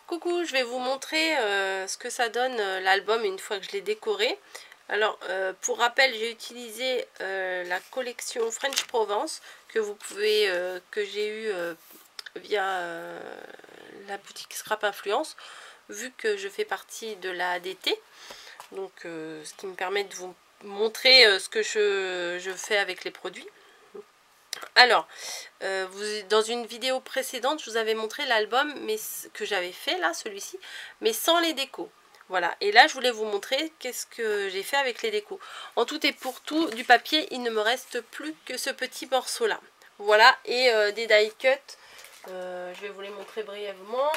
Coucou, je vais vous montrer ce que ça donne l'album une fois que je l'ai décoré. Alors, pour rappel, j'ai utilisé la collection French Provence que vous pouvez, que j'ai eu via la boutique Scrap Influence, vu que je fais partie de la ADT. Donc, ce qui me permet de vous montrer ce que je fais avec les produits. Alors, dans une vidéo précédente, je vous avais montré l'album que j'avais fait, là, celui-ci, mais sans les décos. Voilà, et là, je voulais vous montrer qu'est-ce que j'ai fait avec les décos. En tout et pour tout, du papier, il ne me reste plus que ce petit morceau-là. Voilà, et des die cuts, je vais vous les montrer brièvement.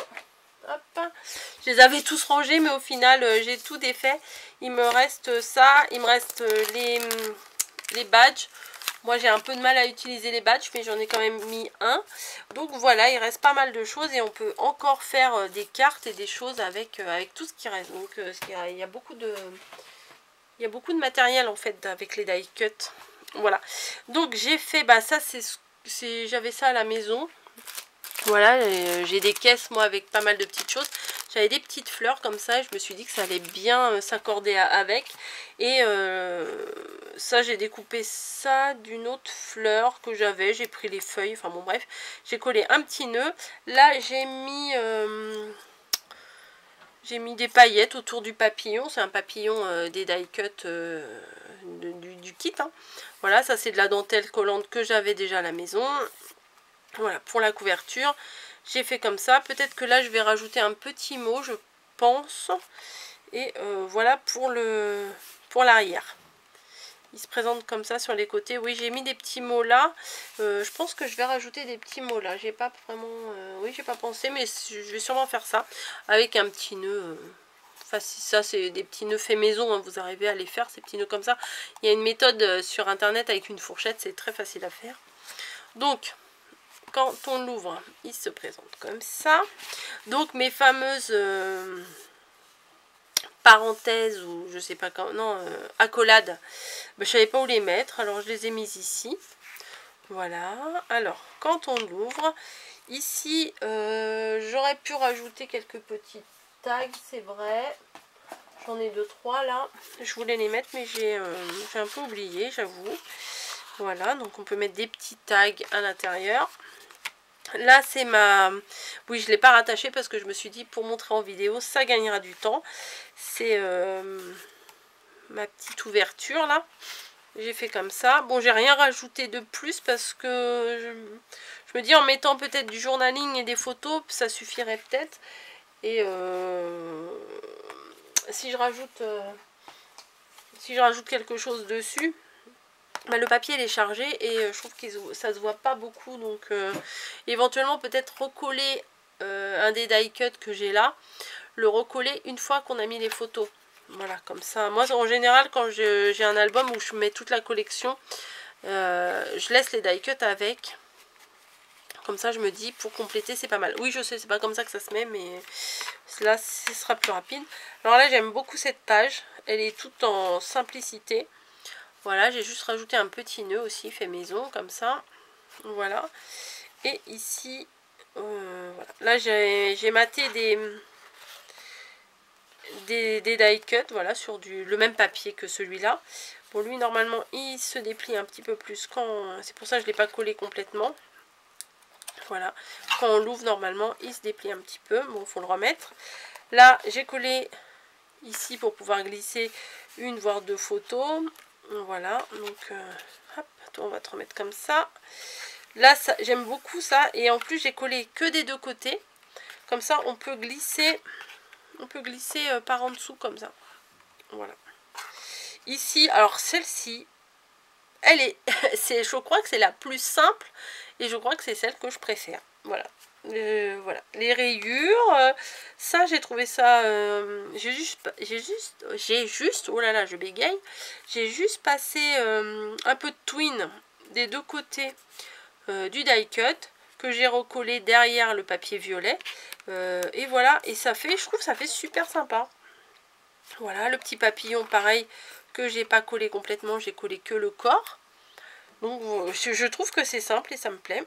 Hop. Je les avais tous rangés, mais au final, j'ai tout défait. Il me reste ça, il me reste les badges. Moi j'ai un peu de mal à utiliser les badges, mais j'en ai quand même mis un. Donc voilà, il reste pas mal de choses et on peut encore faire des cartes et des choses avec tout ce qui reste. Donc il y a beaucoup de matériel en fait avec les die cut. Voilà. Donc j'ai fait, ça j'avais ça à la maison. Voilà, j'ai des caisses moi avec pas mal de petites choses. J'avais des petites fleurs comme ça et je me suis dit que ça allait bien s'accorder avec. Et ça, j'ai découpé ça d'une autre fleur que j'avais. J'ai pris les feuilles, enfin bon bref. J'ai collé un petit nœud. Là, j'ai mis des paillettes autour du papillon. C'est un papillon des die cut du kit. Hein. Voilà, ça c'est de la dentelle collante que j'avais déjà à la maison. Voilà, pour la couverture, j'ai fait comme ça. Peut-être que là, je vais rajouter un petit mot, je pense. Et voilà pour l'arrière. Il se présente comme ça sur les côtés. Oui, j'ai mis des petits mots là. Je pense que je vais rajouter des petits mots là. J'ai pas vraiment... oui, j'ai pas pensé, mais je vais sûrement faire ça. Avec un petit nœud... Enfin, si ça, c'est des petits nœuds faits maison. Hein, vous arrivez à les faire, ces petits nœuds comme ça. Il y a une méthode sur Internet avec une fourchette. C'est très facile à faire. Donc... Quand on l'ouvre, il se présente comme ça. Donc mes fameuses parenthèses ou je sais pas quand, non, accolades, je savais pas où les mettre, alors je les ai mises ici. Voilà. Alors quand on l'ouvre, ici, j'aurais pu rajouter quelques petits tags, c'est vrai. J'en ai 2-3 là. Je voulais les mettre, mais j'ai un peu oublié, j'avoue. Voilà, donc on peut mettre des petits tags à l'intérieur. Là, c'est ma... Oui, je ne l'ai pas rattaché parce que je me suis dit, pour montrer en vidéo, ça gagnera du temps. C'est ma petite ouverture, là. J'ai fait comme ça. Bon, j'ai rien rajouté de plus parce que je me dis, en mettant peut-être du journaling et des photos, ça suffirait peut-être. Et si je rajoute quelque chose dessus... le papier il est chargé et je trouve que ça se voit pas beaucoup, donc éventuellement peut-être recoller un des die cut que j'ai là, le recoller une fois qu'on a mis les photos. Voilà, comme ça. Moi en général quand j'ai un album où je mets toute la collection, je laisse les die cut avec. Comme ça je me dis pour compléter c'est pas mal. Oui je sais c'est pas comme ça que ça se met, mais là ce sera plus rapide. Alors là j'aime beaucoup cette page, elle est toute en simplicité. Voilà, j'ai juste rajouté un petit nœud aussi, fait maison, comme ça. Voilà. Et ici, voilà. Là, j'ai maté des die cut, voilà, sur le même papier que celui-là. Bon, lui, normalement, il se déplie un petit peu plus quand... C'est pour ça que je ne l'ai pas collé complètement. Voilà. Quand on l'ouvre, normalement, il se déplie un petit peu. Bon, il faut le remettre. Là, j'ai collé ici pour pouvoir glisser une voire deux photos. Voilà, donc hop, on va te remettre comme ça. Là, j'aime beaucoup ça. Et en plus, j'ai collé que des deux côtés. Comme ça, on peut glisser par en dessous comme ça. Voilà. Ici, alors celle-ci, elle est, je crois que c'est la plus simple. Et je crois que c'est celle que je préfère. Voilà. Voilà, les rayures, ça j'ai trouvé ça, j'ai juste, oh là là je bégaye, j'ai juste passé un peu de twine des deux côtés du die cut que j'ai recollé derrière le papier violet, et voilà, et ça fait, je trouve ça fait super sympa. Voilà, le petit papillon pareil que j'ai pas collé complètement, j'ai collé que le corps. Donc je trouve que c'est simple et ça me plaît.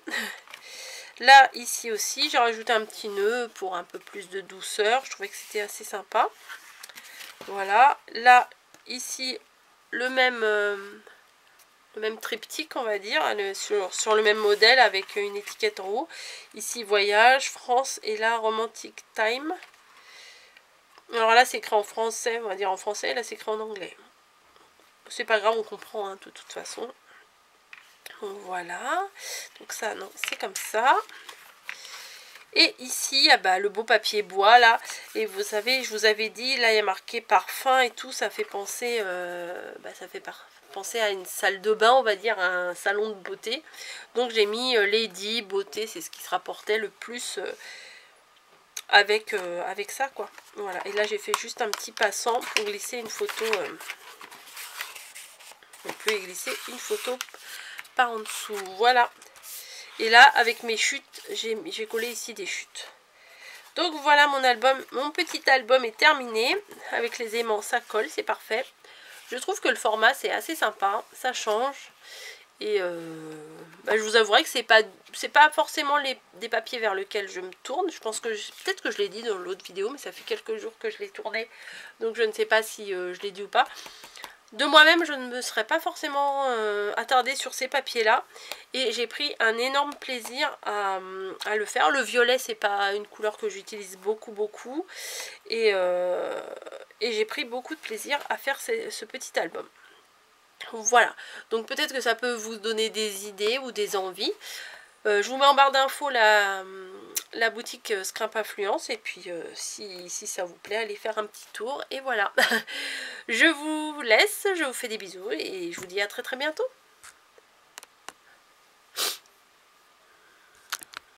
Là, ici aussi, j'ai rajouté un petit nœud pour un peu plus de douceur. Je trouvais que c'était assez sympa. Voilà. Là, ici, le même triptyque, on va dire, sur le même modèle avec une étiquette en haut. Ici, voyage, France, et là, romantic time. Alors là, c'est écrit en français, on va dire en français, là, c'est écrit en anglais. C'est pas grave, on comprend hein, de toute façon. Donc voilà. Donc ça, non, c'est comme ça. Et ici, ah bah, le beau papier bois, là. Et vous savez, je vous avais dit, là, il y a marqué parfum et tout. Ça fait penser, penser à une salle de bain, on va dire, à un salon de beauté. Donc, j'ai mis Lady, beauté, c'est ce qui se rapportait le plus avec ça, quoi. Voilà. Et là, j'ai fait juste un petit passant pour glisser une photo. On peut y glisser une photo par en dessous. Voilà. Et là, avec mes chutes, j'ai collé ici des chutes. Donc voilà, mon petit album est terminé. Avec les aimants, ça colle, c'est parfait. Je trouve que le format, c'est assez sympa. Ça change. Et je vous avouerai que c'est pas forcément des papiers vers lesquels je me tourne. Je pense que peut-être que je l'ai dit dans l'autre vidéo, mais ça fait quelques jours que je l'ai tourné. Donc je ne sais pas si je l'ai dit ou pas. De moi-même, je ne me serais pas forcément attardée sur ces papiers-là. Et j'ai pris un énorme plaisir à le faire. Le violet, c'est pas une couleur que j'utilise beaucoup. Et j'ai pris beaucoup de plaisir à faire ce petit album. Voilà. Donc peut-être que ça peut vous donner des idées ou des envies. Je vous mets en barre d'infos la boutique Scrimp Influence. Et puis si ça vous plaît, allez faire un petit tour. Et voilà. Je vous laisse, je vous fais des bisous et je vous dis à très bientôt.